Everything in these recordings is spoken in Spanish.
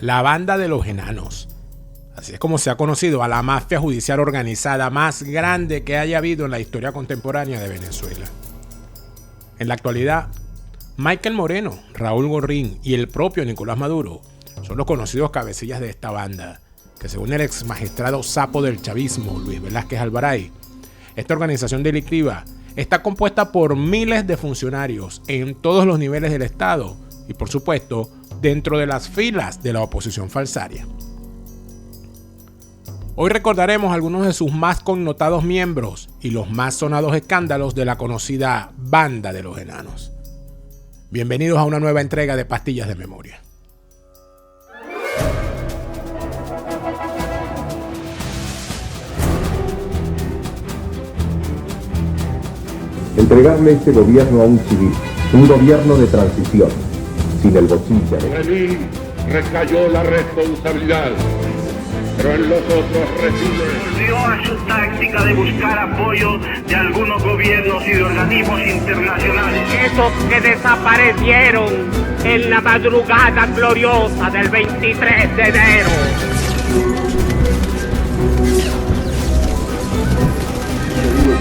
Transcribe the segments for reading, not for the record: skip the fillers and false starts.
la Banda de los Enanos. Así es como se ha conocido a la mafia judicial organizada más grande que haya habido en la historia contemporánea de Venezuela. En la actualidad, Michael Moreno, Raúl Gorrín y el propio Nicolás Maduro son los conocidos cabecillas de esta banda, que según el ex magistrado sapo del chavismo, Luis Velázquez Alvaray, esta organización delictiva está compuesta por miles de funcionarios en todos los niveles del Estado y, por supuesto, dentro de las filas de la oposición falsaria. Hoy recordaremos algunos de sus más connotados miembros y los más sonados escándalos de la conocida Banda de los Enanos. Bienvenidos a una nueva entrega de Pastillas de Memoria. Entregarle este gobierno a un civil, un gobierno de transición, sin el bochinche. Sobre mí recayó la responsabilidad, pero en los otros reside. Volvió a su táctica de buscar apoyo de algunos gobiernos y de organismos internacionales. Esos que desaparecieron en la madrugada gloriosa del 23 de enero.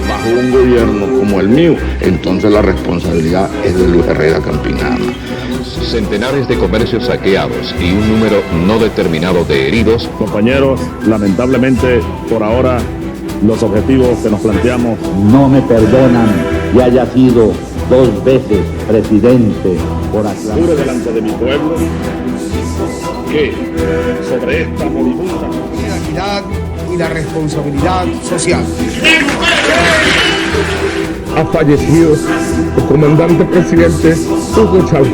Bajo un gobierno como el mío, entonces la responsabilidad es de Luis Herrera Campinana. Centenares de comercios saqueados y un número no determinado de heridos. Compañeros, lamentablemente por ahora los objetivos que nos planteamos no me perdonan que haya sido 2 veces presidente por aclaración. Juro delante de mi pueblo que sobre esta moribunda la equidad y la responsabilidad social. Ha fallecido el comandante presidente Hugo Chávez.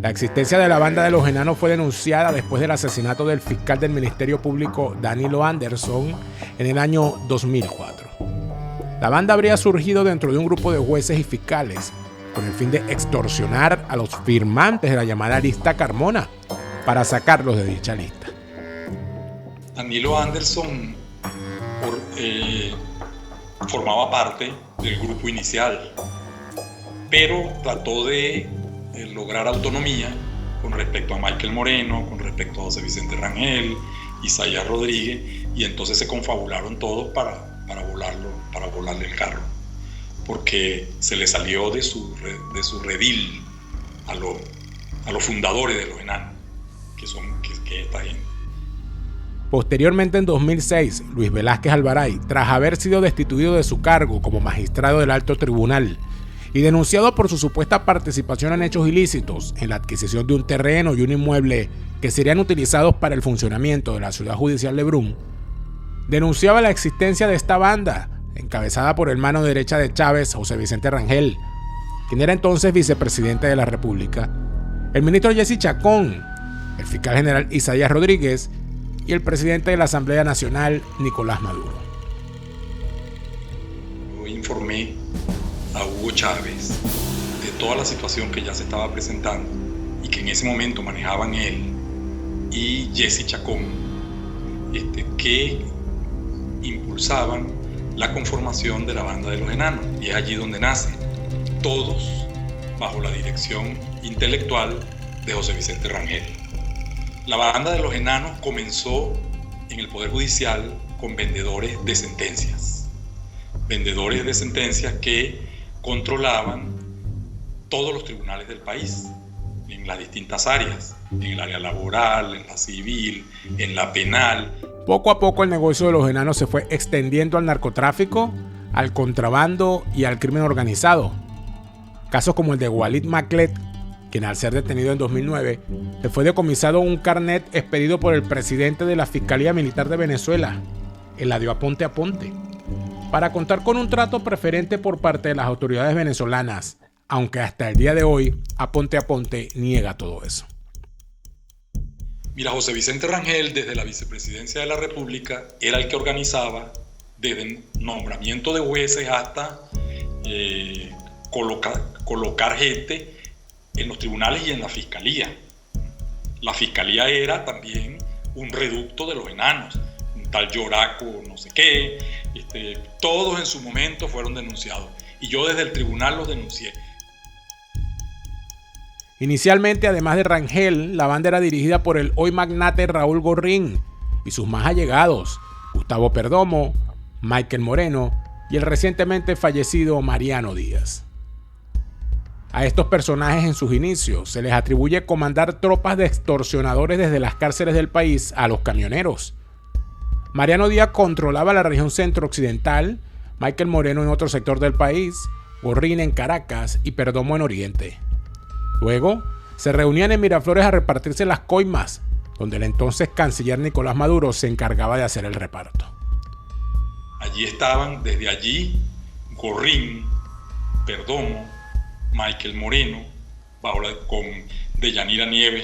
La existencia de la Banda de los Enanos fue denunciada después del asesinato del fiscal del Ministerio Público Danilo Anderson en el año 2004. La banda habría surgido dentro de un grupo de jueces y fiscales con el fin de extorsionar a los firmantes de la llamada lista Carmona para sacarlos de dicha lista. Danilo Anderson formaba parte del grupo inicial, pero trató de lograr autonomía con respecto a Michael Moreno, con respecto a José Vicente Rangel, Isaías Rodríguez, y entonces se confabularon todos para volarle el carro, porque se le salió de su redil a los fundadores de los enanos, que es esta gente. Posteriormente, en 2006, Luis Velázquez Alvaray, tras haber sido destituido de su cargo como magistrado del Alto Tribunal y denunciado por su supuesta participación en hechos ilícitos en la adquisición de un terreno y un inmueble que serían utilizados para el funcionamiento de la ciudad judicial de Brun, denunciaba la existencia de esta banda, encabezada por el mano derecha de Chávez, José Vicente Rangel, quien era entonces vicepresidente de la República, el ministro Jesse Chacón, el fiscal general Isaías Rodríguez y el presidente de la Asamblea Nacional, Nicolás Maduro. Yo informé a Hugo Chávez de toda la situación que ya se estaba presentando y que en ese momento manejaban él y Jesse Chacón, que impulsaban la conformación de la Banda de los Enanos, y es allí donde nace, todos bajo la dirección intelectual de José Vicente Rangel. La Banda de los Enanos comenzó en el Poder Judicial con vendedores de sentencias que controlaban todos los tribunales del país, en las distintas áreas, en el área laboral, en la civil, en la penal. Poco a poco el negocio de los enanos se fue extendiendo al narcotráfico, al contrabando y al crimen organizado. Casos como el de Walid Maclet, quien al ser detenido en 2009, le fue decomisado un carnet expedido por el presidente de la Fiscalía Militar de Venezuela, Eladio Aponte Aponte, para contar con un trato preferente por parte de las autoridades venezolanas, aunque hasta el día de hoy Aponte Aponte niega todo eso. Mira, José Vicente Rangel, desde la vicepresidencia de la República, era el que organizaba desde nombramiento de jueces hasta colocar gente en los tribunales y en la fiscalía. la fiscalía era también un reducto de los enanos, un tal Lloraco no sé qué, todos en su momento fueron denunciados y yo desde el tribunal los denuncié. Inicialmente, además de Rangel, la banda era dirigida por el hoy magnate Raúl Gorrín y sus más allegados, Gustavo Perdomo, Michael Moreno y el recientemente fallecido Mariano Díaz. A estos personajes en sus inicios se les atribuye comandar tropas de extorsionadores desde las cárceles del país a los camioneros. Mariano Díaz controlaba la región centro-occidental, Michael Moreno en otro sector del país, Gorrín en Caracas y Perdomo en Oriente. Luego, se reunían en Miraflores a repartirse las coimas, donde el entonces canciller Nicolás Maduro se encargaba de hacer el reparto. Allí estaban, desde allí, Gorrín, Perdomo, Michael Moreno, con Deyanira Nieves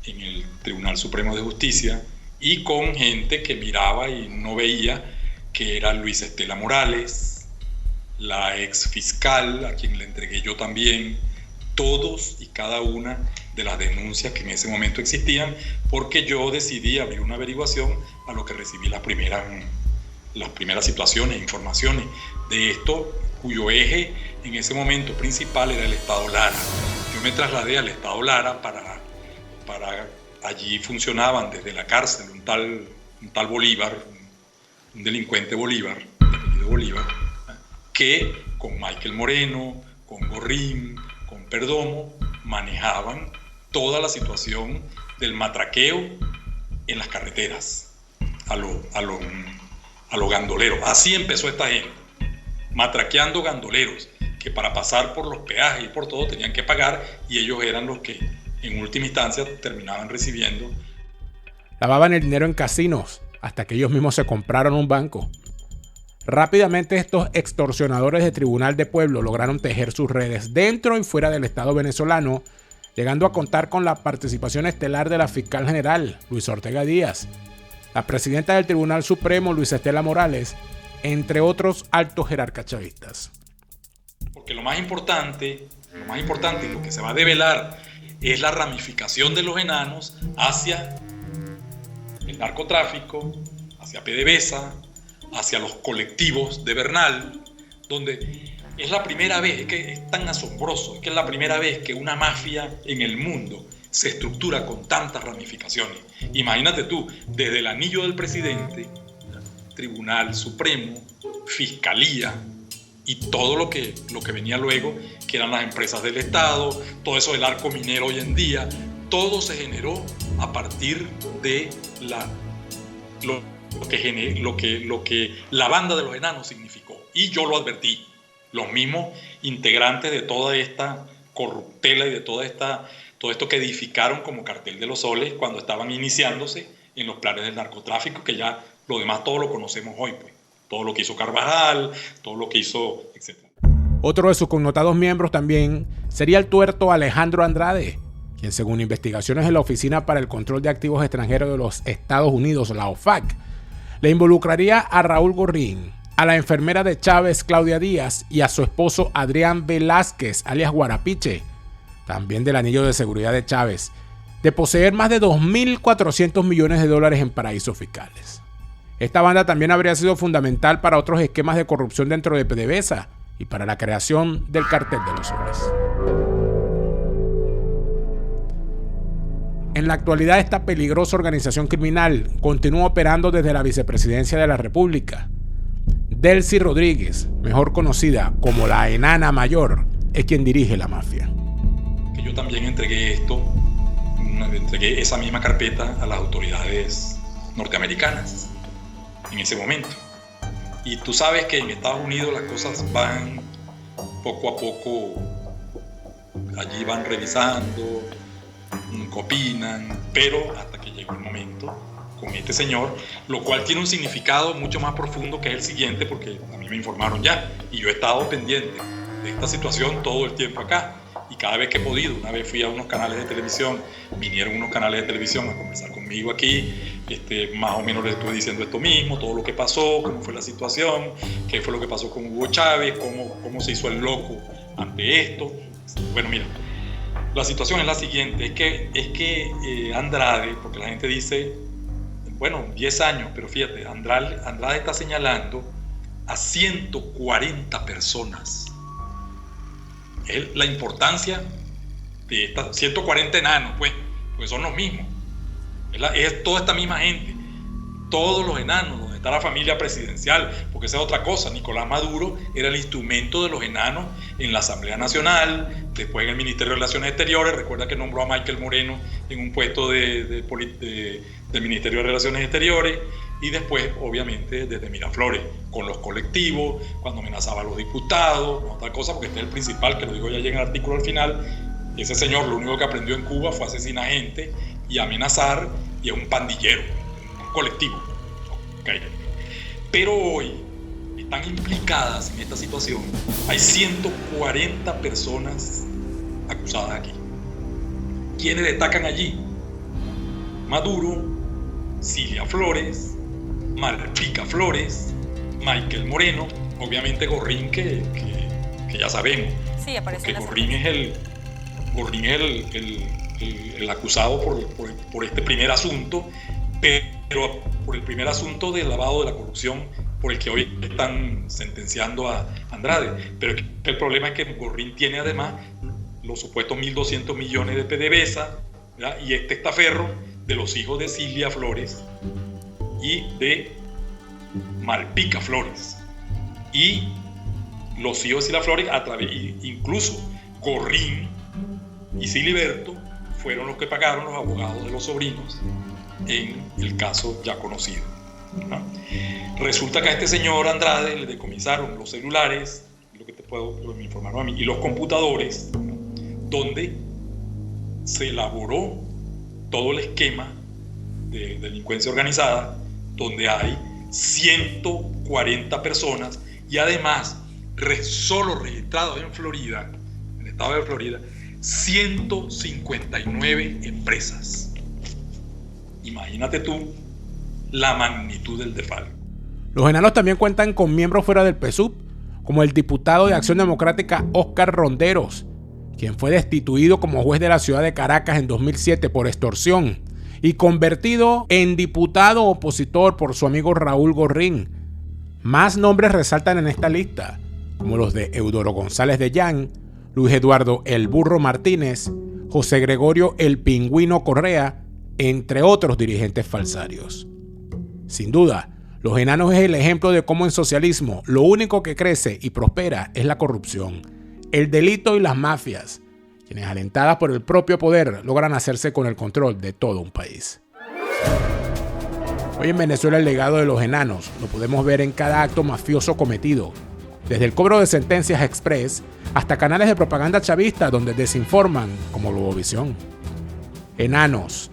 en el Tribunal Supremo de Justicia, y con gente que miraba y no veía, que era Luis Estela Morales, la ex fiscal, a quien le entregué yo también, todos y cada una de las denuncias que en ese momento existían, porque yo decidí abrir una averiguación a lo que recibí las primeras situaciones, informaciones de esto, cuyo eje en ese momento principal era el Estado Lara. Yo me trasladé al Estado Lara para allí funcionaban desde la cárcel un tal Bolívar, un delincuente Bolívar, de apellido Bolívar, que con Michael Moreno, con Gorrín, con Perdomo, manejaban toda la situación del matraqueo en las carreteras a los gandoleros. Así empezó esta gente, matraqueando gandoleros que para pasar por los peajes y por todo tenían que pagar, y ellos eran los que en última instancia terminaban recibiendo. Lavaban el dinero en casinos hasta que ellos mismos se compraron un banco. Rápidamente estos extorsionadores de Tribunal de Pueblo lograron tejer sus redes dentro y fuera del Estado venezolano, llegando a contar con la participación estelar de la fiscal general, Luisa Ortega Díaz, la presidenta del Tribunal Supremo, Luisa Estela Morales, entre otros altos jerarcas chavistas. Porque lo más importante y lo que se va a develar es la ramificación de los enanos hacia el narcotráfico, hacia PDVSA, hacia los colectivos de Bernal, donde es la primera vez, es que es tan asombroso, es que es la primera vez que una mafia en el mundo se estructura con tantas ramificaciones. Imagínate tú, desde el anillo del presidente, Tribunal Supremo, Fiscalía y todo lo que venía luego, que eran las empresas del Estado, todo eso del arco minero hoy en día, todo se generó a partir de lo que la banda de los enanos significó. Y yo lo advertí, los mismos integrantes de toda esta corruptela y de todo esto que edificaron como Cartel de los Soles cuando estaban iniciándose en los planes del narcotráfico, que ya lo demás todo lo conocemos hoy, pues. Todo lo que hizo Carvajal, todo lo que hizo, etc. Otro de sus connotados miembros también sería el tuerto Alejandro Andrade, quien según investigaciones de la Oficina para el Control de Activos Extranjeros de los Estados Unidos, la OFAC, le involucraría a Raúl Gorrín, a la enfermera de Chávez, Claudia Díaz, y a su esposo Adrián Velázquez, alias Guarapiche, también del anillo de seguridad de Chávez, de poseer más de 2.400 millones de dólares en paraísos fiscales. Esta banda también habría sido fundamental para otros esquemas de corrupción dentro de PDVSA y para la creación del Cartel de los Soles. En la actualidad, esta peligrosa organización criminal continúa operando desde la Vicepresidencia de la República. Delcy Rodríguez, mejor conocida como la Enana Mayor, es quien dirige la mafia. Que yo también entregué esa misma carpeta a las autoridades norteamericanas en ese momento. Y tú sabes que en Estados Unidos las cosas van poco a poco, allí van revisando, opinan, pero hasta que llegó el momento con este señor, lo cual tiene un significado mucho más profundo, que es el siguiente, porque a mí me informaron ya y yo he estado pendiente de esta situación todo el tiempo acá, y cada vez que he podido. Una vez fui a unos canales de televisión, vinieron unos canales de televisión a conversar conmigo aquí, más o menos les estuve diciendo esto mismo, todo lo que pasó, cómo fue la situación, qué fue lo que pasó con Hugo Chávez, cómo se hizo el loco ante esto. Bueno, mira, la situación es la siguiente, es que Andrade, porque la gente dice, bueno, 10 años, pero fíjate, Andrade está señalando a 140 personas. Es la importancia de estas 140 enanos, pues son los mismos. Es toda esta misma gente, todos los enanos, donde está la familia presidencial, porque esa es otra cosa. Nicolás Maduro era el instrumento de los enanos en la Asamblea Nacional, después en el Ministerio de Relaciones Exteriores. Recuerda que nombró a Michael Moreno en un puesto del Ministerio de Relaciones Exteriores, y después, obviamente, desde Miraflores, con los colectivos, cuando amenazaba a los diputados, otra cosa, porque este es el principal, que lo digo ya en el artículo al final. Ese señor lo único que aprendió en Cuba fue asesinar gente y amenazar, y es un pandillero, un colectivo. Okay. Pero hoy están implicadas en esta situación. Hay 140 personas acusadas aquí. ¿Quiénes destacan allí? Maduro, Cilia Flores, Malpica Flores, Michael Moreno, obviamente Gorrín, que ya sabemos. Sí, aparece. Porque Gorrín es el acusado por este primer asunto, pero por el primer asunto del lavado de la corrupción por el que hoy están sentenciando a Andrade. Pero el problema es que Gorrín tiene además los supuestos 1.200 millones de PDVSA, ¿verdad? Y este testaferro de los hijos de Cilia Flores y de Malpica Flores. Y los hijos de Cilia Flores, incluso Gorrín y Siliberto, fueron los que pagaron los abogados de los sobrinos en el caso ya conocido, ¿no? Resulta que a este señor Andrade le decomisaron los celulares, lo que te puedo informar a mí, y los computadores, ¿no? Donde se elaboró todo el esquema de delincuencia organizada, donde hay 140 personas y además solo registrados en Florida, en el estado de Florida, 159 empresas. Imagínate tú la magnitud del desfalco. Los enanos también cuentan con miembros fuera del PSUV, como el diputado de Acción Democrática Óscar Ronderos, quien fue destituido como juez de la ciudad de Caracas en 2007 por extorsión y convertido en diputado opositor por su amigo Raúl Gorrín. Más nombres resaltan en esta lista, como los de Eudoro González de Llán, Luis Eduardo El Burro Martínez, José Gregorio El Pingüino Correa, entre otros dirigentes falsarios. Sin duda, los enanos es el ejemplo de cómo en socialismo lo único que crece y prospera es la corrupción, el delito y las mafias, quienes alentadas por el propio poder logran hacerse con el control de todo un país. Hoy en Venezuela el legado de los enanos lo podemos ver en cada acto mafioso cometido, desde el cobro de sentencias express hasta canales de propaganda chavista donde desinforman como Globovisión. Enanos,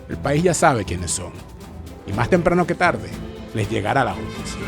el país ya sabe quiénes son, y más temprano que tarde les llegará la justicia.